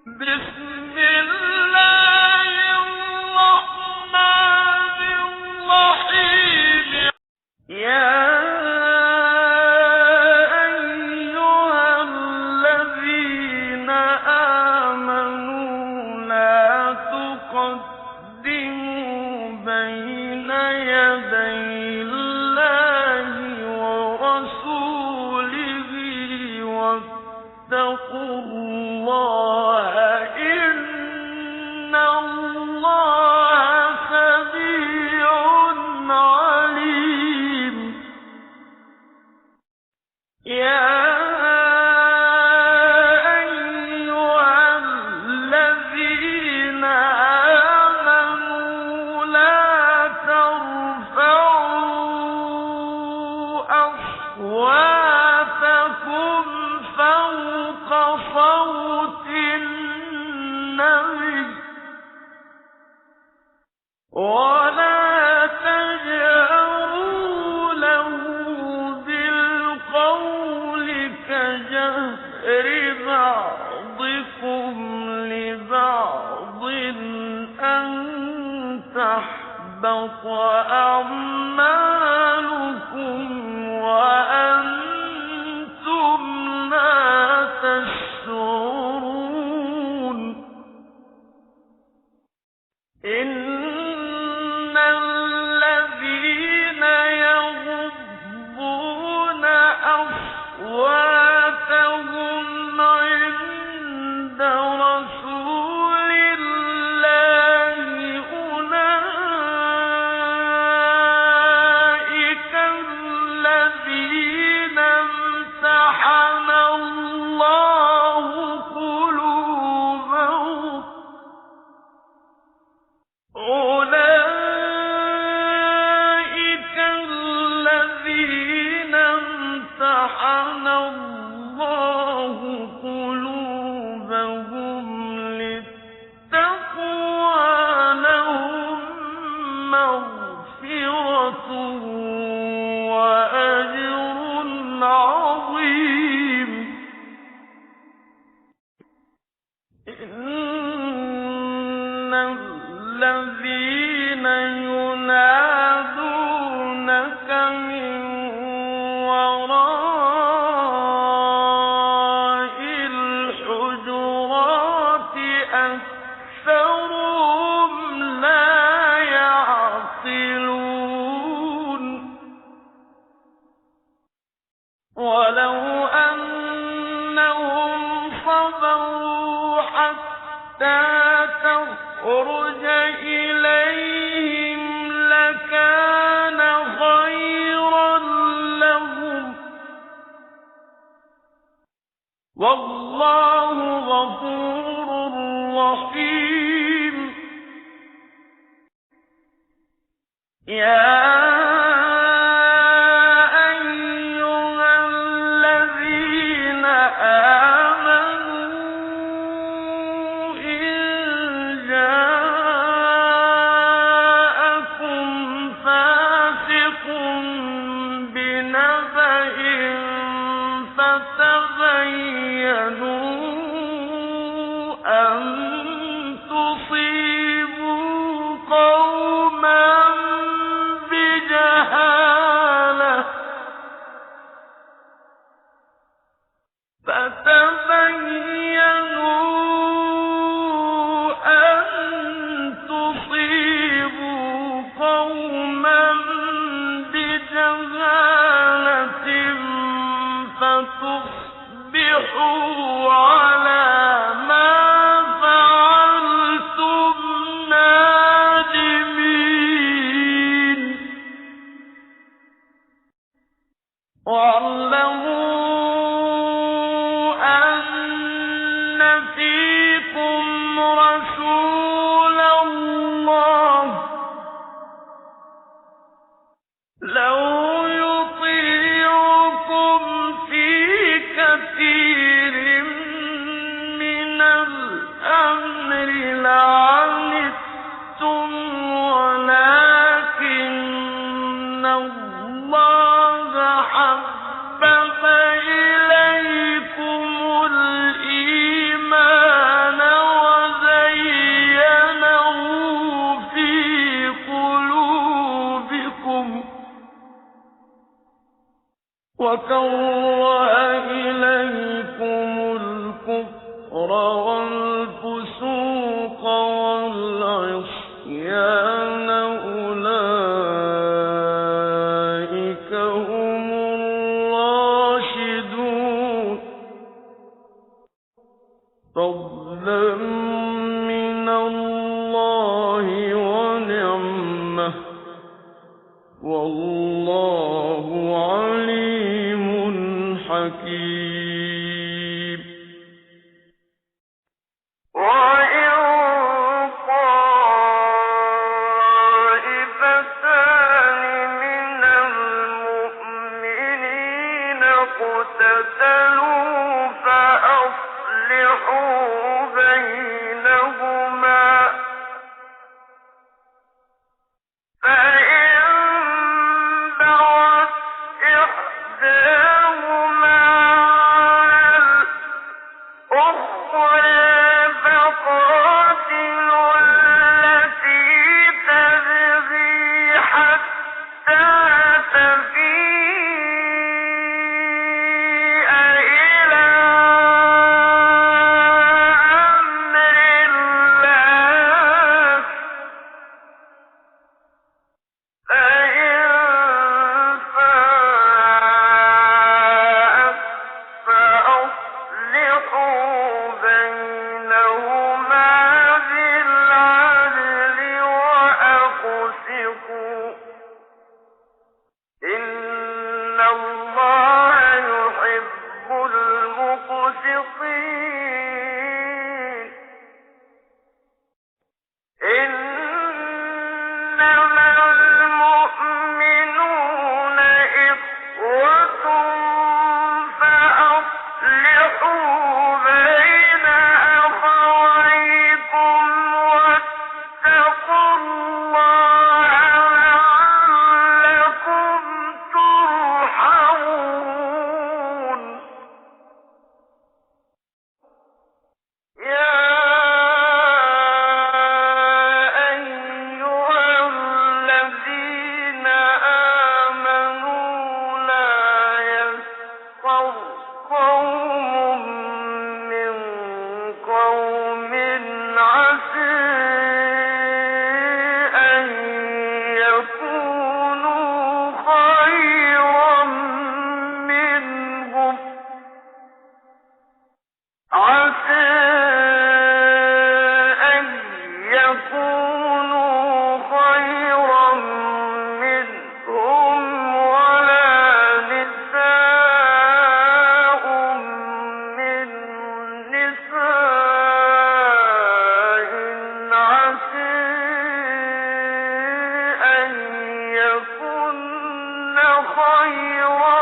بسم الله الرحمن الرحيم يا أيها الذين آمنوا لا تقدموا بين يدي الله ورسوله واتقوا الله إن الله سميع عليم يا أيها الذين آمنوا لا ترفعوا أصواتكم فوق صوت النبي ولا تجهروا له بالقول كجهر بعضكم لبعض أن تحبط أعمالكم وأنتم لا تشعرون إن الذين يغضون أصواتهم عند رسول الله أولئك الذين امتحن الله قلوبهم أولئك الذين امتحن الله قلوبهم للتقوى لهم مغفرة وأجر عظيم إن الذين ينادونك من وراء الحجرات أكثرهم لا يعقلون ولو أنهم صبروا حتى تخرج إليهم لكان خيرا لهم والله غفور رحيم يا أيها الذين آمنوا إن جاءكم فاسق بنبأ فتبينوا أن تصيبوا قوما بجهالة فتصبحوا على ما فعلتم نادمين واعلموا أن فيكم رسول الله لو يطيعكم في كثير من الأمر لعنتم ولكن الله حبب إليكم الإيمان وكره إليكم الكفر والفسوق والعصيان أولئك هم الراشدون فضلا من الله ونعمة والله عليم حكيم وإن طائفتان من المؤمنين اقتتلوا فأصلحوا بينهما فإن بغت إحداهما على الأخرى فقاتلوا التي تبغي حتى تفيء إلى أمر الله فإن فاءت فأصلحوا بينهما بالعدل وأقسطوا إن الله يحب المقسطين إنما المؤمنون إخوة فأصلحوا بين أخويكم واتقوا الله لعلكم ترحمون يا أيها الذين آمنوا لا يسخر قوم من قوم عسى أن يكونوا خيرا منهم عسى أن يكونوا خيرا منهم ولا نساء من نساء عسى أن يكن خيرا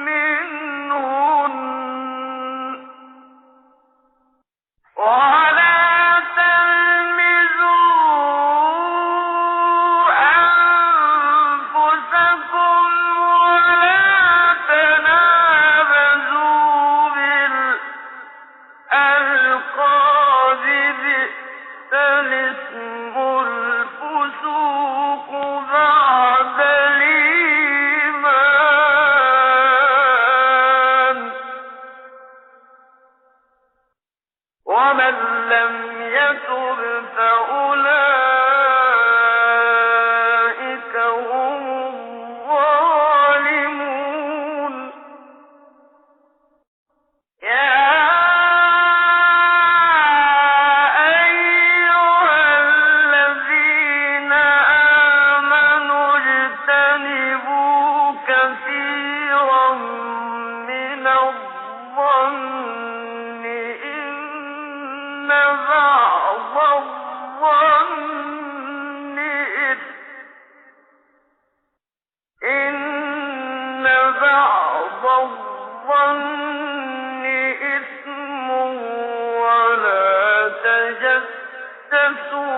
منهن ولا تلمزوا أنفسكم ولا تنابزوا بالألقاب بئس الاسم الفسوق بعد الإيمان ومن لم يتب فأولئك هم الظالمون يا أيها الذين آمنوا اجتنبوا كثيرا من الظن إن بعض الظن إثم إن بعض الظن إثم ولا تجسسوا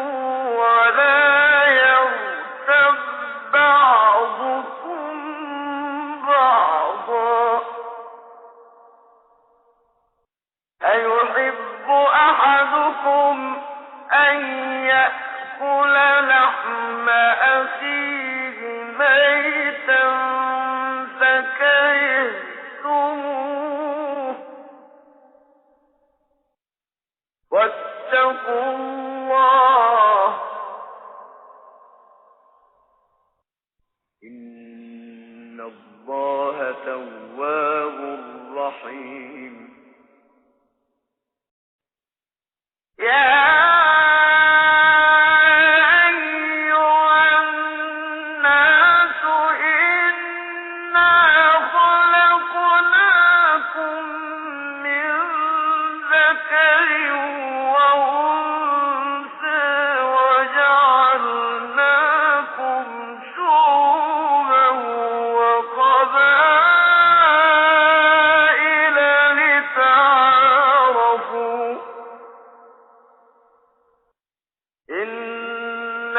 ولا يغتب بعضكم بعضا أيحب أحدكم أن يأكل لحم أخيه ميتا فكيف فاتقوا الله إن الله تواب رحيم إن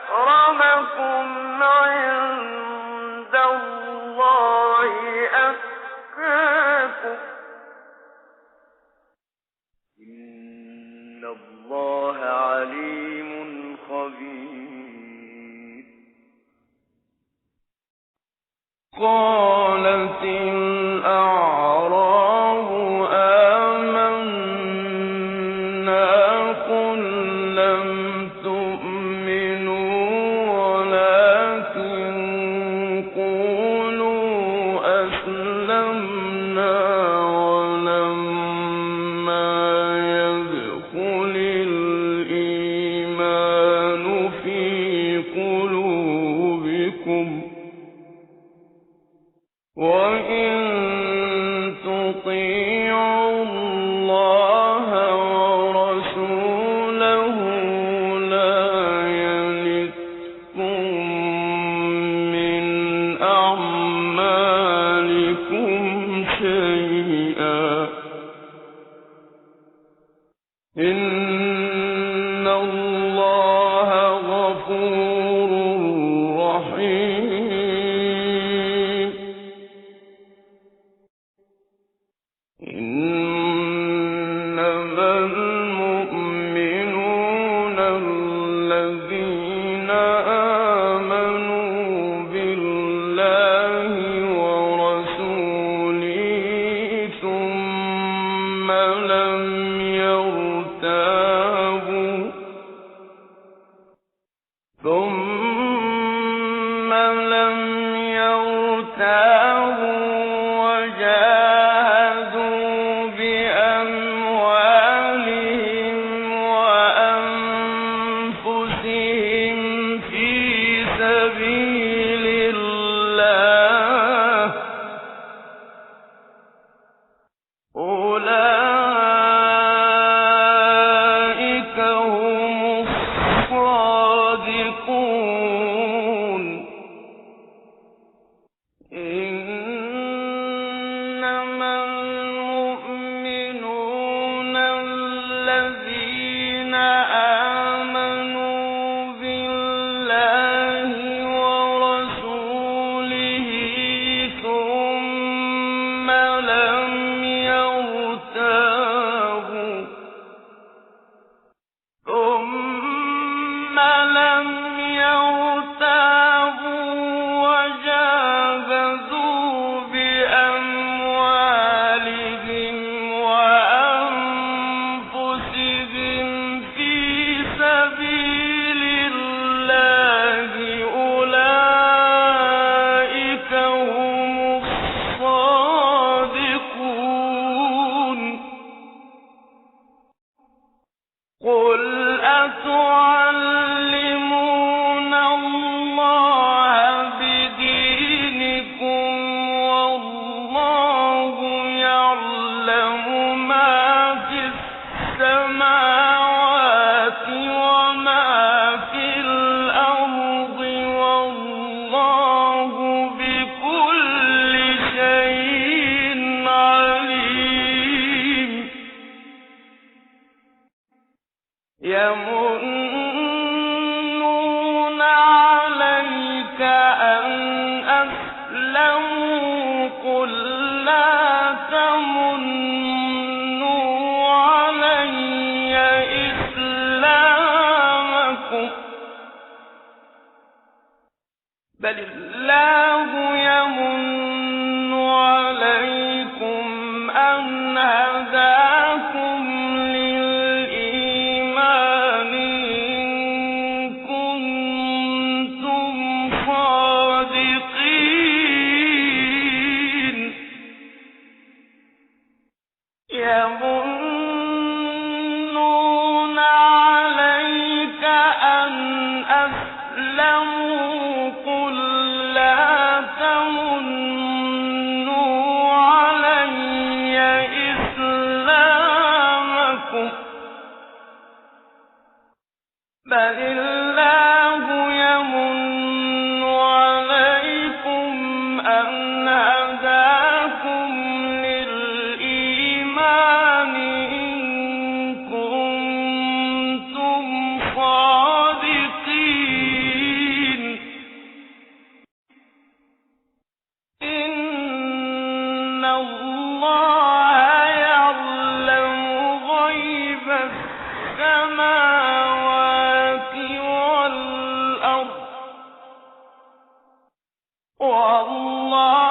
أكرمكم عند الله أتقاكم إن الله عليم خبير قالت الأعراب آمنا قل لم تؤمنوا ولكن قولوا أسلمنا ولما يدخل الإيمان في قلوبكم وإن تطيعوا الله ورسوله لا يلتكم من أعمالكم شيئا إن الله غفور رحيم إنما المؤمنون الذين آمنوا بالله ورسوله ثم لم يرتابوا وجاهدوا بأموالهم وأنفسهم في سبيل الله أولئك هم الصادقون إنما المؤمنون الذين آمنوا بالله ورسوله ثم لم يرتابوا وجاهدوا بأموالهم وأنفسهم في سبيل الله أولئك هم الصادقون قل أتعلمون الله بدينكم والله يعلم ما في السماوات وما في الأرض والله بكل شيء عليم يمنون عليك أن أسلموا قل لا تمنوا علي إسلامكم بل الله يمن عليكم أن هداكم للإيمان أسلموا قل لا تمنوا علي إسلامكم بل الله يمن عليكم أن هداكم للإيمان إن كنتم صادقين إن الله يعلم غيب السماوات والأرض والله